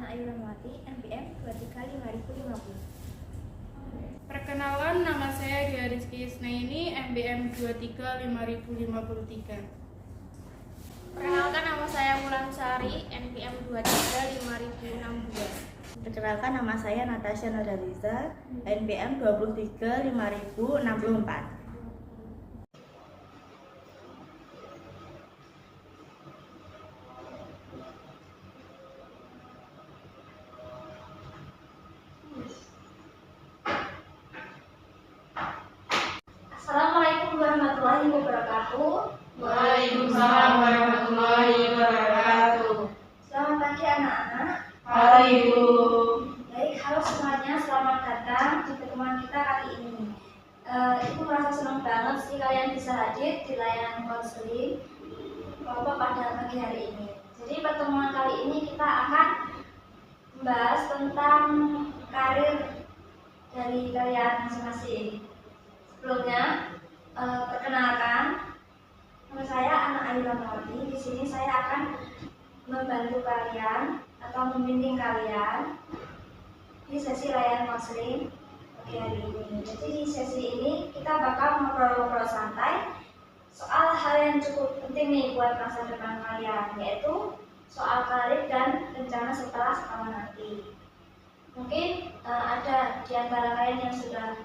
Ana Ayu Rahmawati, NPM 235050. Perkenalan, nama saya Dia Rizky Isnaini, NPM 235053. Perkenalkan, nama saya Mulan Sari, NPM 235062. Perkenalkan, nama saya Natasha Nodaliza, NPM 235064. Assalamualaikum warahmatullahi wabarakatuh. Waalaikumsalam warahmatullahi wabarakatuh. Selamat pagi anak-anak. Halo Ibu. Baik, halo semuanya, selamat datang di pertemuan kita kali ini. Ibu merasa senang banget sih kalian bisa hadir di layanan konseling Bapak pada pagi hari ini. Jadi pertemuan kali ini kita akan membahas tentang karir dari kalian masing-masing. Sebelumnya, perkenalkan, nama saya Ana Ayu Rahmawati. Di sini saya akan membantu kalian atau membimbing kalian di sesi layanan konseling pagi hari ini. Jadi di sesi ini kita bakal ngobrol-ngobrol santai soal hal yang cukup penting nih buat masa depan kalian, yaitu soal karir dan rencana setelah sekolah nanti. Mungkin ada di antara kalian yang sudah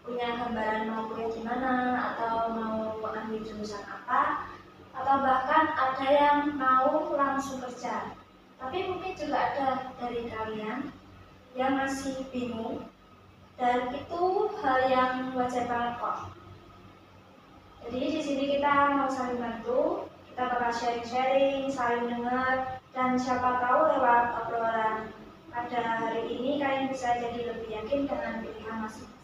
punya gambaran mau kuliah di mana, atau mau ambil jurusan apa, atau bahkan ada yang mau langsung kerja. Tapi mungkin juga ada dari kalian yang masih bingung, dan itu hal yang wajar banget kok. Jadi di sini kita mau saling bantu, kita bakal sharing-sharing, saling dengar, dan siapa tahu lewat obrolan pada hari ini kalian bisa jadi lebih yakin dengan pilihan masing-masing.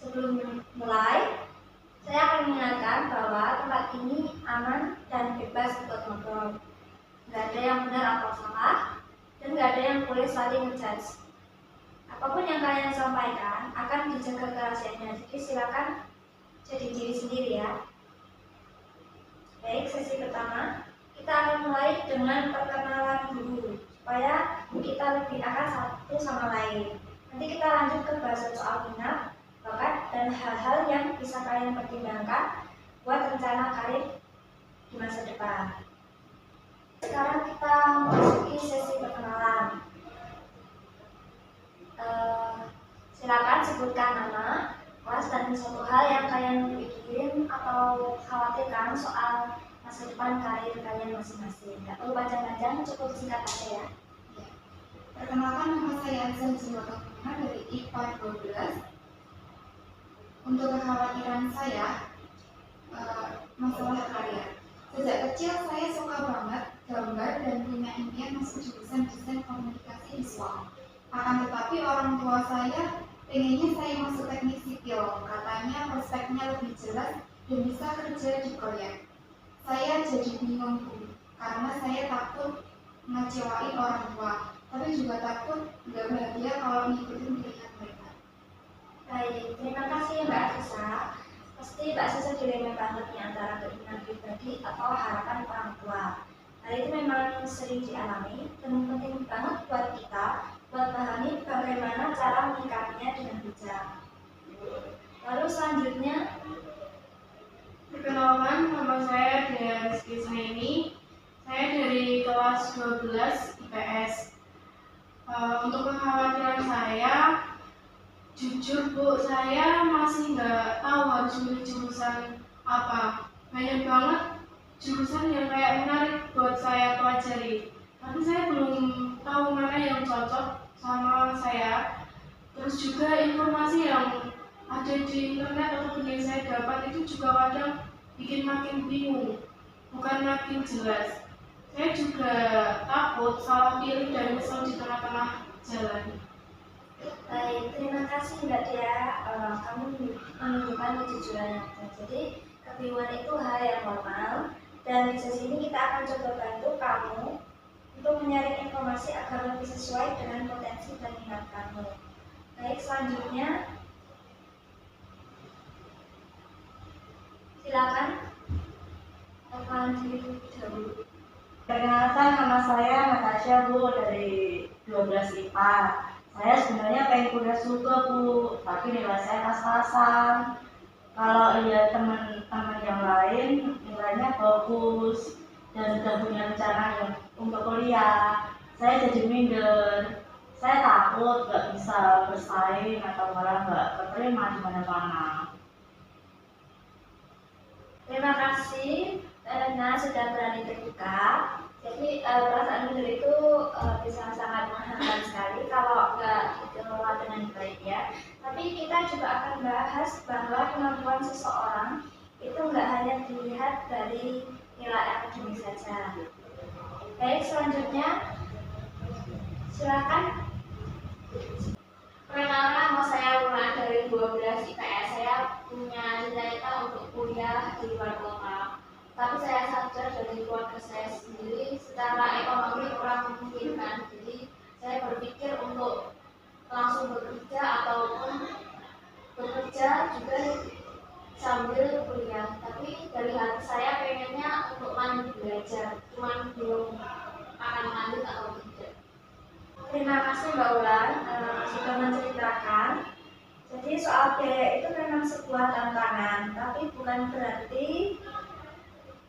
Sebelum mulai, saya akan mengingatkan bahwa tempat ini aman dan bebas untuk ngobrol. Nggak ada yang benar atau salah, dan nggak ada yang boleh saling ngejudge. Apapun yang kalian sampaikan akan dijaga kerahasiaannya, jadi silakan jadi diri sendiri ya. Baik, sesi pertama kita akan mulai dengan perkenalan dulu, supaya kita lebih akan satu sama lain. Nanti kita lanjut ke bahasa soal minat, bakat, dan hal-hal yang bisa kalian pertimbangkan buat rencana karir di masa depan. Sekarang kita masuki sesi perkenalan. Silakan sebutkan nama, kelas, dan suatu hal yang kalian pikirin atau khawatirkan soal masa depan karir kalian masing-masing. Gak perlu panjang-panjang, cukup singkat aja ya. Perkenalkan, nama saya Azal Jiwata dari IPA 12. Untuk kekhawatiran saya, masalah karya. Sejak kecil saya suka banget gambar dan punya impian masuk jurusan desain komunikasi visual. Akan tetapi orang tua saya pengennya saya masuk teknik sipil, katanya prospeknya lebih jelas dan bisa kerja di proyek. Saya jadi bingung Bu, karena saya takut mengecewain orang tua, tapi juga takut nggak bahagia kalau ngikutin pilihan mereka. Baik, terima kasih Mbak Asisa. Pasti Mbak Asisa dilema banget nih antara keinginan pribadi atau harapan orang tua. Hal itu memang sering dialami dan penting banget buat kita buat pahami bagaimana cara menyikapinya dengan bijak. Lalu selanjutnya, Perkenalkan, nama saya Dia Rizky Isnaini, saya dari kelas 12 IPS. Untuk kekhawatiran saya, jujur Bu, saya masih nggak tahu harus milih jurusan apa. Banyak banget jurusan yang kayak menarik buat saya pelajari, tapi saya belum tahu mana yang cocok sama saya. Terus juga informasi yang ada di internet atau yang saya dapat itu juga kadang bikin makin bingung, bukan makin jelas. Saya juga takut salah pilih dan nyesel di tengah-tengah jalan. baik, terima kasih Mbak Dia. Kamu menunjukkan kejujuran. Jadi kebingungan itu hal yang normal, dan di sesi ini kita akan coba bantu kamu untuk menyaring informasi agar lebih sesuai dengan potensi dan minat kamu. Baik, selanjutnya silakan perkenalan diri dahulu. Perkenalkan, nama saya Natasha Bu dari 12 IPA. Saya sebenarnya pengen kuliah juga Bu, tapi nilai saya pas-pasan. Kalau lihat teman-teman yang lain nilainya bagus dan sudah punya rencana yang untuk kuliah, saya jadi minder. Saya takut nggak bisa bersaing atau malah nggak keterima di mana-mana. Terima kasih karena sudah berani terbuka. Jadi perasaan minder itu bisa sangat menghangat sekali kalau nggak dikelola dengan baik ya. Tapi kita juga akan bahas bahwa kemampuan seseorang itu nggak hanya dilihat dari nilai akademik saja. Baik, selanjutnya silakan. Perkenalkan, nama saya Luna dari 12 IPS. Saya punya cita-cita untuk kuliah di luar kota. Tapi saya sadar dari keluarga saya sendiri secara ekonomi kurang memungkinkan. Jadi saya berpikir untuk langsung bekerja ataupun bekerja juga sambil kuliah. Tapi dari hati saya pengennya untuk lanjut belajar, cuman belum akan lanjut atau tidak. Terima kasih Mbak Ulan sudah menceritakan. Jadi soal biaya itu memang sebuah tantangan, tapi bukan berarti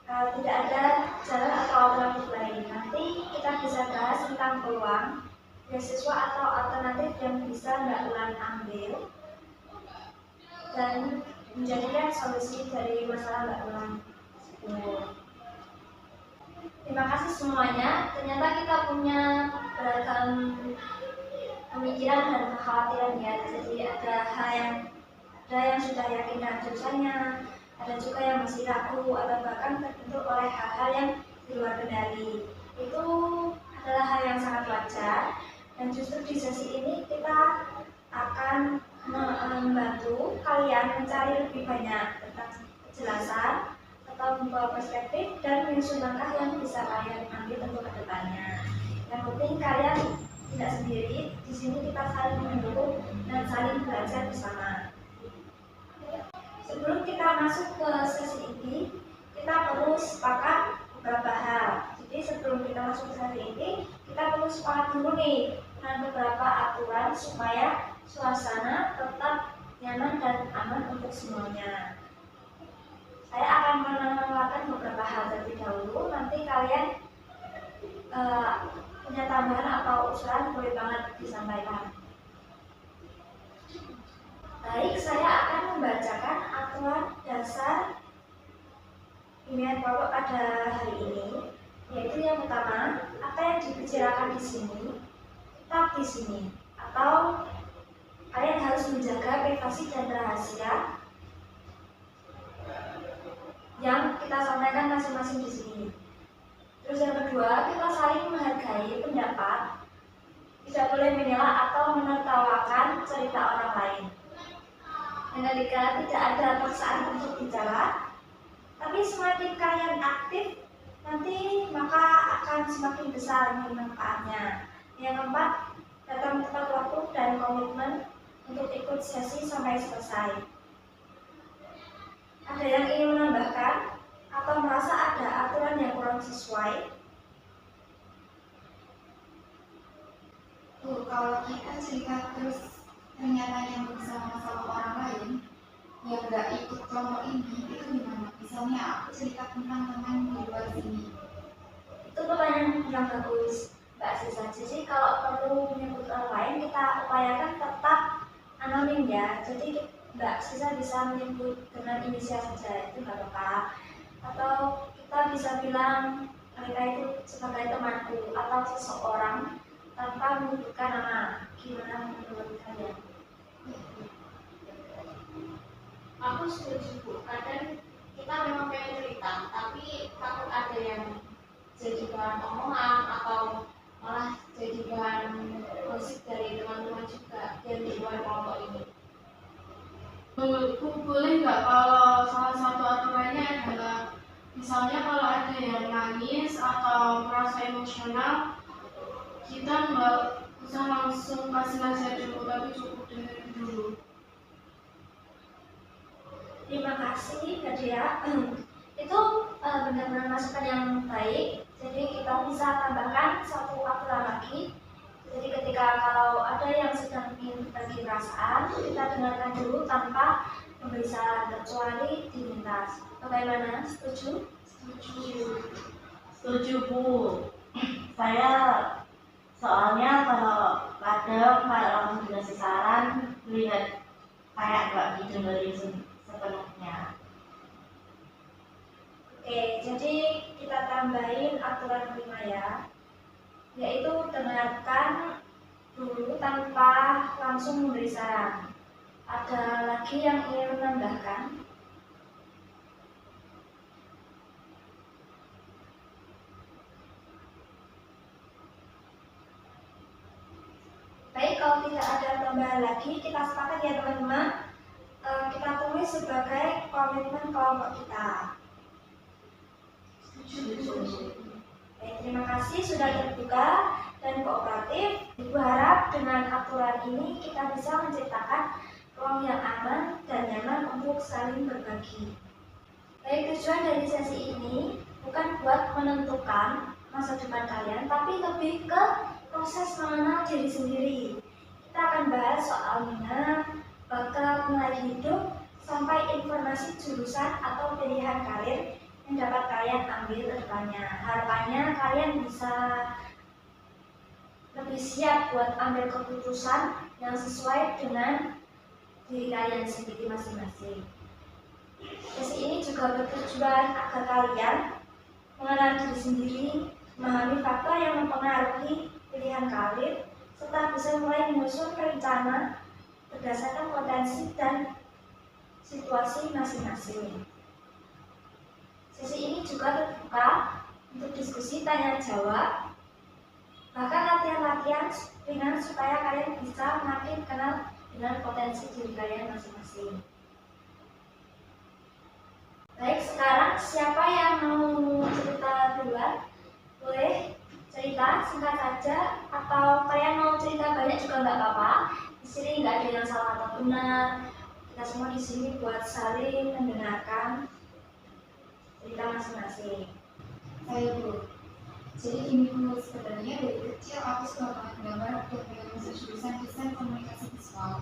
tidak ada jalan atau alternatif lain. Nanti kita bisa bahas tentang peluang, beasiswa atau alternatif yang bisa Mbak Ulan ambil dan menjadikan solusi dari masalah Mbak Ulan. Terima kasih semuanya. Ternyata kita punya beragam pemikiran dan kekhawatiran ya. Jadi ada yang sudah yakin dengan jurusannya, ada juga yang masih ragu atau bahkan terbentuk oleh hal-hal yang di luar kendali. Itu adalah hal yang sangat wajar. Dan justru di sesi ini kita akan membantu kalian mencari lebih banyak tentang kejelasan atau membawa perspektif dan menyusun langkah yang bisa kalian ambil untuk kedepannya. Yang penting kalian tidak sendiri. Di sini kita saling mendukung dan saling belajar bersama. Sebelum kita masuk ke sesi ini, kita perlu sepakat beberapa hal. Jadi sebelum kita masuk ke sesi ini, kita perlu sepakat dulu nih dengan beberapa aturan supaya suasana tetap nyaman dan aman untuk semuanya. Saya akan menerangkan beberapa hal terlebih dahulu. Nanti kalian punya tambahan atau usulan boleh banget disampaikan. Baik, saya akan membacakan aturan dasar bimbingan pokok pada hari ini, yaitu yang pertama, apa yang dibicarakan di sini tetap di sini, atau kalian harus menjaga privasi dan rahasia yang kita sampaikan masing-masing di sini. Terus yang kedua, kita saling menghargai pendapat, tidak boleh menyela atau menertawakan cerita orang lain. Yang ketiga, tidak ada paksaan untuk bicara, tapi semakin kalian aktif, nanti maka akan semakin besar manfaatnya. Yang keempat, datang tepat waktu dan komitmen untuk ikut sesi sampai selesai. Ada yang ingin menambahkan atau merasa ada aturan yang kurang sesuai? Kalau kita cerita terus ternyata yang bersama masalah orang lain yang nggak ikut kelompok ini, itu gimana? Misalnya aku cerita tentang teman di luar sini. Itu pertanyaan yang bagus, Mbak Sisa. Jadi kalau perlu menyebut orang lain, kita upayakan tetap anonim ya. Jadi Mbak Sisa bisa menyebut dengan inisial saja, itu nggak apa-apa. Atau kita bisa bilang mereka itu sebagai temanku atau seseorang tanpa menyebutkan nama. Gimana menurut kalian? Aku setuju Bu, kadang kita memang pengen cerita, tapi takut ada yang jadi bahan omongan atau malah jadi bahan gosip dari teman-teman juga yang di luar kelompok ini. Menurutku boleh nggak kalau salah satu aturannya adalah misalnya kalau ada yang nangis atau merasa emosional, kita nggak usah langsung kasih nasihat dulu, tapi cukup dengerin dulu. Terima kasih Nadia. Itu benar-benar masukan yang baik. Jadi kita bisa tambahkan satu aturan lagi. Jadi ketika kalau ada yang sedang ingin berbagi perasaan, kita dengarkan dulu tanpa memberi saran kecuali diminta. Bagaimana? Setuju? Setuju Bu. Saya soalnya kalau kadang kalau langsung dikasih saran lihat kayak nggak didengerin sepenuhnya. Oke, jadi kita tambahin aturan kelima ya, yaitu dengarkan dulu tanpa langsung memberi saran. Ada lagi yang ingin menambahkan? Baik, kalau tidak ada tambahan lagi, kita sepakat ya teman-teman. Kita tulis sebagai komitmen kelompok kita. Baik, terima kasih sudah terbuka dan kooperatif. Ibu harap dengan aturan ini kita bisa menciptakan ruang yang aman dan nyaman untuk saling berbagi. Baik, tujuan dari sesi ini bukan buat menentukan masa depan kalian, tapi lebih ke proses mengenal diri sendiri. Kita akan bahas soal minat, bakat, nilai hidup, sampai informasi jurusan atau pilihan karir yang dapat kalian ambil ke depannya. Harapannya kalian bisa lebih siap buat ambil keputusan yang sesuai dengan diri kalian sendiri masing-masing. Sesi ini juga bertujuan agar kalian mengenal diri sendiri, memahami faktor yang mempengaruhi pilihan karir, serta bisa mulai menyusun rencana berdasarkan potensi dan situasi masing-masing. Sesi ini juga terbuka untuk diskusi tanya jawab, bahkan latihan-latihan ringan supaya kalian bisa makin kenal dengan potensi diri kalian masing-masing. Baik, sekarang siapa yang mau cerita duluan? Boleh cerita singkat saja, atau kalian mau cerita banyak juga nggak apa-apa. Di sini nggak ada yang salah atau benar. Kita semua di sini buat saling mendengarkan cerita masing-masing. Saya Bu. Jadi gini Bu, sebenarnya dari kecil aku suka banget gambar dan pengen masuk jurusan desain komunikasi visual.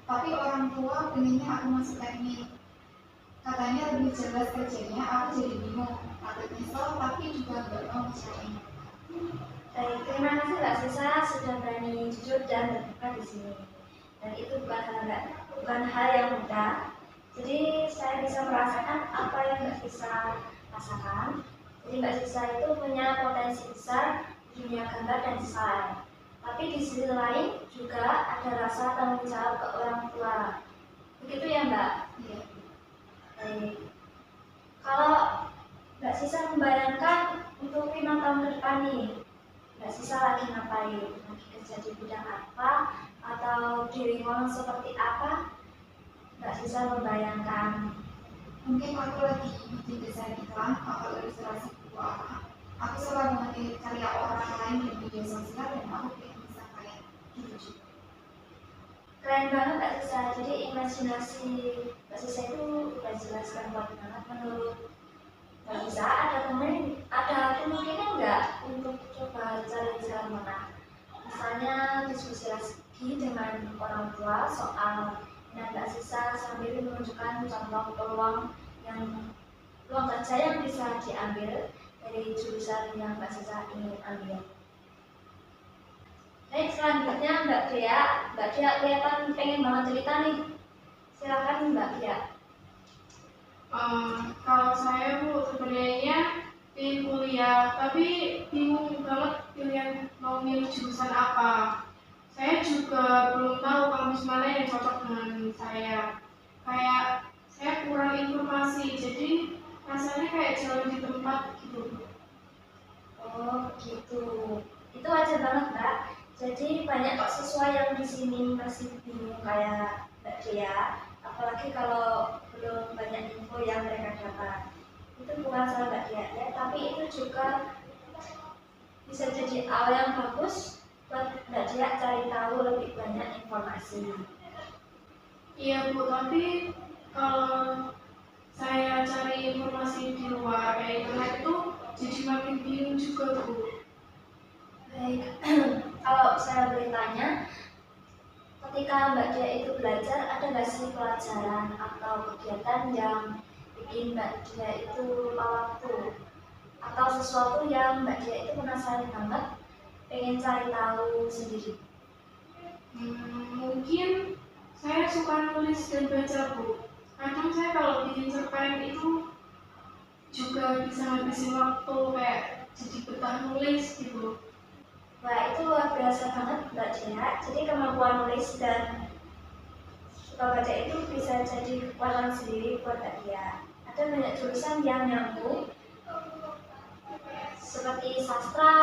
Tapi orang tua pengennya aku masuk teknik. Katanya lebih jelas kerjanya, aku jadi bingung. Takut nyesel, tapi juga nggak mau mencari. Baik, terima kasih Mbak Sisa sudah berani jujur dan terbuka di sini. Dan itu bukan hal yang mudah. Jadi saya bisa merasakan apa yang Mbak Sisa rasakan. Jadi Mbak Sisa itu punya potensi besar di dunia gambar dan desain. Tapi di sisi lain juga ada rasa tanggung jawab ke orang tua. Begitu ya Mbak? Iya. Baik. Kalau Mbak Sisa membayangkan untuk 5 tahun ke depan nih, Mbak Sisa lagi ngapain? Lagi kerja di bidang apa? Atau di lingkungan seperti apa? Mbak Sisa membayangkan. Mungkin aku lagi bikin desain iklan atau ilustrasi buku apa. Aku suka banget karya orang lain di media sosial dan aku pengen bisa kayak gitu juga. Keren banget Mbak Sisa. Jadi imajinasi Mbak Sisa itu udah jelas kan buat banget menurut Mbak Sisa. Ada kemungkinan nggak untuk coba cari jalan mana? Misalnya diskusi lagi dengan orang tua soal minat Mbak Sisa sambil menunjukkan contoh peluang kerja yang bisa diambil dari jurusan yang Mbak Sisa ingin ambil. Baik, selanjutnya Mbak Dea. Mbak Dea kelihatan pengen banget cerita nih. Silakan Mbak Dea. Kalau saya Bu sebenarnya pilih kuliah, tapi bingung banget mau milih jurusan apa. Saya juga belum tahu kampus mana yang cocok dengan saya. Kayak saya kurang informasi, jadi rasanya kayak jalan di tempat gitu. Oh gitu. Itu wajar banget Mbak. Jadi banyak kok siswa yang di sini masih bingung kayak Mbak Dea. Apalagi kalau belum banyak info yang mereka dapat. Itu bukan salah Mbak Dea ya, tapi itu juga bisa jadi awal yang bagus buat Mbak Dea cari tahu lebih banyak informasi. Iya Bu, tapi kalau saya cari informasi di luar kayak internet itu jadi makin bingung juga Bu. Baik, kalau saya boleh tanya, ketika Mbak Dia itu belajar, ada nggak sih pelajaran atau kegiatan yang bikin Mbak Dia itu lupa waktu? Atau sesuatu yang Mbak Dia itu penasaran banget, pengen cari tahu sendiri? Mungkin saya suka nulis dan baca Bu. Kadang saya kalau bikin cerpen itu juga bisa ngabisin waktu kayak jadi betah nulis gitu. Wah, itu luar biasa banget Mbak Dia. Jadi kemampuan nulis dan suka baca itu bisa jadi kekuatan sendiri buat Mbak Dia. Ada banyak jurusan yang nyambung, seperti sastra,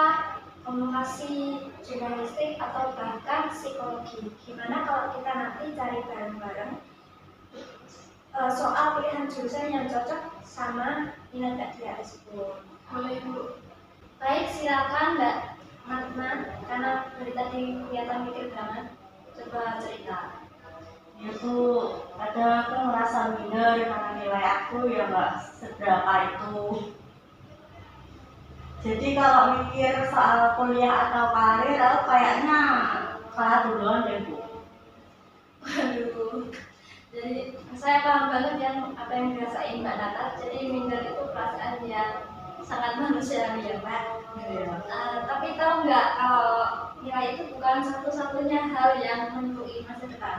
komunikasi, jurnalistik, atau bahkan psikologi. Gimana kalau kita nanti cari bareng-bareng soal pilihan jurusan yang cocok sama minat Mbak Dia tersebut? Boleh Bu. Baik, silakan Mbak Natna, karena dari tadi kelihatan mikir banget. Coba cerita. Itu kadang aku ngerasa minder karena nilai aku ya nggak seberapa itu. Jadi kalau mikir soal kuliah atau karir, aku kayaknya kalah duluan deh Bu. Waduh, jadi saya paham banget yang apa yang dirasain Mbak Nata. Jadi minder itu perasaan yang sangat manusiawi ya Mbak. Iya. Tapi tahu nggak kalau nilai itu bukan satu-satunya hal yang menentukan masa depan.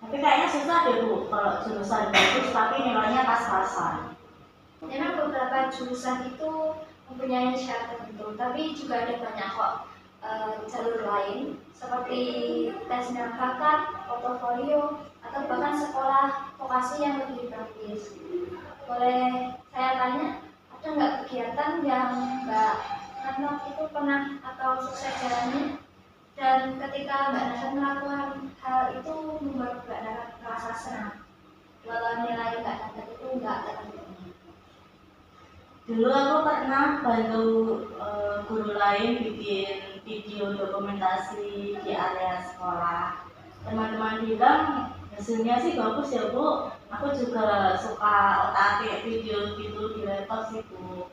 Tapi kayaknya susah deh Bu kalau jurusan bagus tapi nilainya pas-pasan. Memang beberapa jurusan itu mempunyai syarat tertentu, tapi juga ada banyak kok jalur lain seperti tes minat bakat, portofolio, atau bahkan sekolah vokasi yang lebih praktis. Boleh saya tanya, ada nggak kegiatan yang Mbak Natna itu pernah atau sukses jalannya? Dan ketika Mbak Natna melakukan hal itu membuat Mbak Natna merasa senang, walau nilai Mbak Natna itu nggak terlalu tinggi. Dulu aku pernah bantu guru lain bikin video dokumentasi di area sekolah. Teman-teman bilang hasilnya sih bagus ya Bu. Aku juga suka otak-atik video gitu di laptop sih Bu.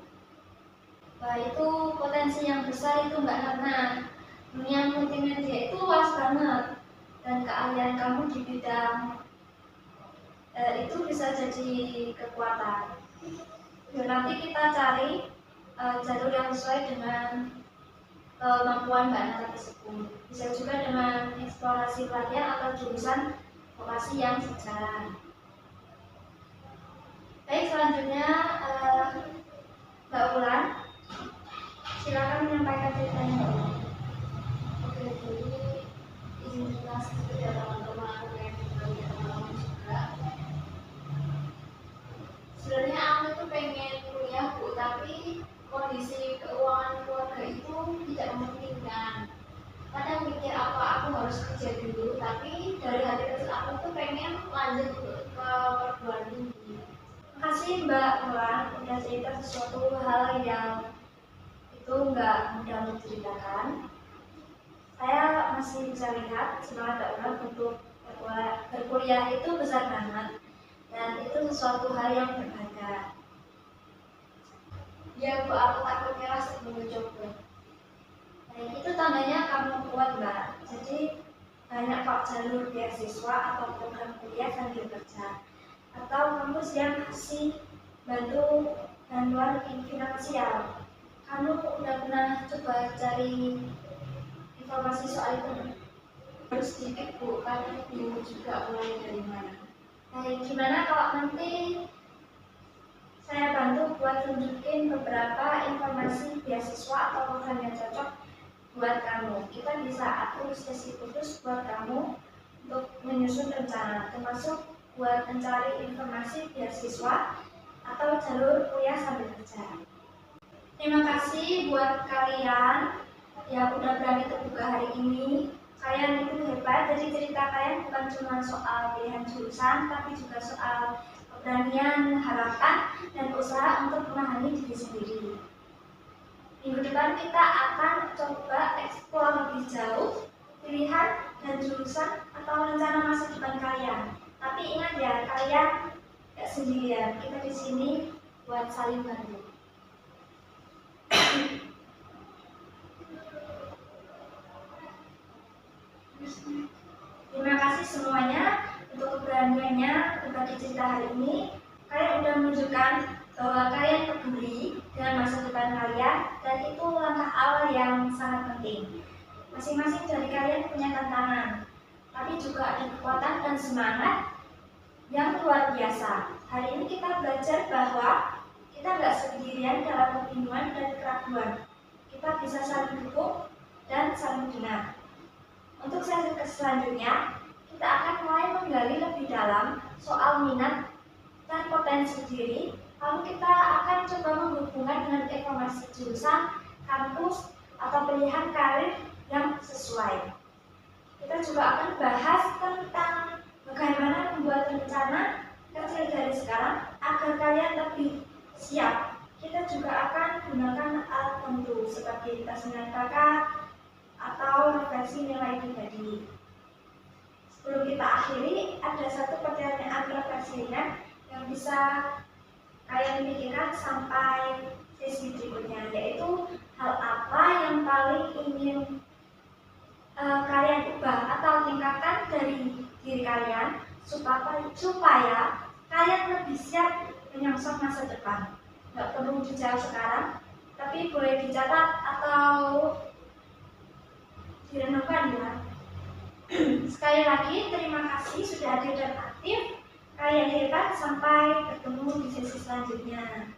Wah, itu potensi yang besar itu Mbak Natna. Dunia multimedia itu luas banget, dan keahlian kamu di bidang itu bisa jadi kekuatan. Ya, nanti kita cari jalur yang sesuai dengan kemampuan Mbak Natna tersebut. Bisa juga dengan eksplorasi pelatihan atau jurusan vokasi yang sejalan. Baik, selanjutnya Mbak Ulan, silakan menyampaikan ceritanya Mbak Ulan. Oke, jadi izin jelas kepada teman-teman yang berbagi pengalaman juga. Sebenarnya aku itu pengen kuliah Bu, tapi kondisi keuangan keluarga itu tidak memungkinkan. Kadang mikir apa aku harus kerja dulu, tapi dari hati kecil aku tuh pengen lanjut ke perguruan tinggi. Makasih Mbak Ulan udah cerita sesuatu hal yang itu nggak mudah untuk diceritakan. Saya masih bisa lihat semangat Mbak Ulan untuk berkuliah itu besar banget, dan itu sesuatu hal yang berharga. Ya Bu, aku takut nyerah sebelum mencoba. Baik, itu tandanya kamu kuat Mbak. Jadi banyak kok jalur beasiswa atau program kuliah sambil kerja, atau kampus yang kasih bantu bantuan finansial. Kamu udah pernah coba cari informasi soal itu? Harus sedikit Bu, karena bingung juga mulai dari mana. Baik, gimana kalau nanti saya bantu buat tunjukin beberapa informasi beasiswa atau program yang cocok buat kamu. Kita bisa atur sesi khusus buat kamu untuk menyusun rencana, termasuk buat mencari informasi beasiswa atau jalur kuliah sambil kerja. Terima kasih buat kalian yang udah berani terbuka hari ini. Kalian itu hebat, jadi cerita kalian bukan cuma soal pilihan jurusan, tapi juga soal keberanian, harapan, dan usaha untuk memahami diri sendiri. Minggu depan kita akan coba eksplor lebih jauh pilihan dan jurusan atau rencana masa depan kalian. Tapi ingat ya, kalian gak sendirian. Kita di sini buat saling bantu. kita hari ini, kalian sudah menunjukkan bahwa kalian peduli dengan masa depan kalian, dan itu langkah awal yang sangat penting. Masing-masing dari kalian punya tantangan, tapi juga ada kekuatan dan semangat yang luar biasa. Hari ini kita belajar bahwa kita nggak sendirian dalam kebingungan dan keraguan. Kita bisa saling dukung dan saling dengar. Untuk sesi selanjutnya, kita akan mulai menggali lebih dalam soal minat dan potensi diri. Lalu kita akan coba menghubungkan dengan informasi jurusan, kampus, atau pilihan karir yang sesuai. Kita juga akan bahas tentang bagaimana membuat rencana kecil dari sekarang agar kalian lebih siap. Kita juga akan gunakan alat bantu seperti tes minat bakat atau refleksi nilai pribadi. Sebelum kita akhiri, ada satu pertanyaan refleksi ringan yang bisa kalian pikirkan sampai sesi berikutnya, yaitu hal apa yang paling ingin kalian ubah atau tingkatkan dari diri kalian supaya kalian lebih siap menyongsong masa depan. Nggak perlu dijawab sekarang, tapi boleh dicatat atau direnungkan ya. Sekali lagi, terima kasih sudah hadir dan aktif. Kalian hebat, sampai bertemu di sesi selanjutnya.